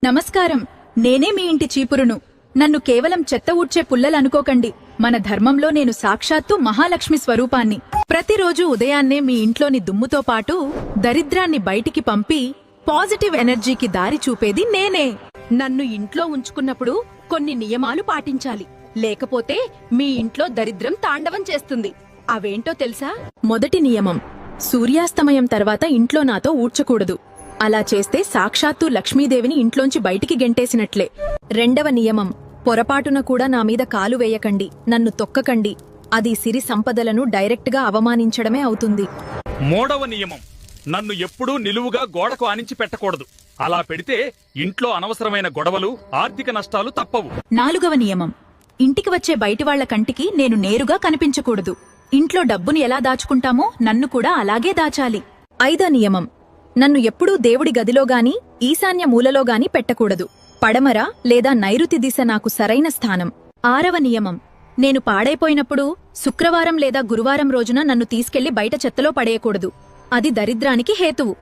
నమస్కారం. నేనే మీ ఇంటి చీపురును. నన్ను కేవలం చెత్త ఊడ్చే పుల్లలనుకోకండి. మన ధర్మంలో నేను సాక్షాత్తు మహాలక్ష్మి స్వరూపాన్ని. ప్రతిరోజు ఉదయాన్నే మీ ఇంట్లోని దుమ్ముతో పాటు దరిద్రాన్ని బయటికి పంపి పాజిటివ్ ఎనర్జీకి దారి చూపేది నేనే. నన్ను ఇంట్లో ఉంచుకున్నప్పుడు కొన్ని నియమాలు పాటించాలి, లేకపోతే మీ ఇంట్లో దరిద్రం తాండవం చేస్తుంది. అవేంటో తెలుసా? మొదటి నియమం, సూర్యాస్తమయం తర్వాత ఇంట్లో నాతో ఊడ్చకూడదు. అలా చేస్తే సాక్షాత్తు లక్ష్మీదేవిని ఇంట్లోంచి బయటికి గెంటేసినట్లే. రెండవ నియమం, పొరపాటున కూడా నా మీద కాలు వేయకండి, నన్ను తొక్కకండి. అది సిరి సంపదలను డైరెక్ట్గా అవమానించడమే అవుతుంది. మూడవ నియమం, నన్ను ఎప్పుడూ నిలువుగా గోడకు ఆనించి పెట్టకూడదు. అలా పెడితే ఇంట్లో అనవసరమైన గొడవలు, ఆర్థిక నష్టాలు తప్పవు. నాలుగవ నియమం, ఇంటికి వచ్చే బయటివాళ్ల కంటికి నేను నేరుగా కనిపించకూడదు. ఇంట్లో డబ్బుని ఎలా దాచుకుంటామో నన్ను కూడా అలాగే దాచాలి. ఐదో నియమం, నన్ను ఎప్పుడూ దేవుడి గదిలోగాని ఈశాన్య మూలలోగాని పెట్టకూడదు. పడమర లేదా నైరుతి దిశ నాకు సరైన స్థానం. ఆరవ నియమం, నేను పాడైపోయినప్పుడు శుక్రవారం లేదా గురువారం రోజున నన్ను తీసుకెళ్లి బయట చెత్తలో పడేయకూడదు. అది దరిద్రానికి హేతువు.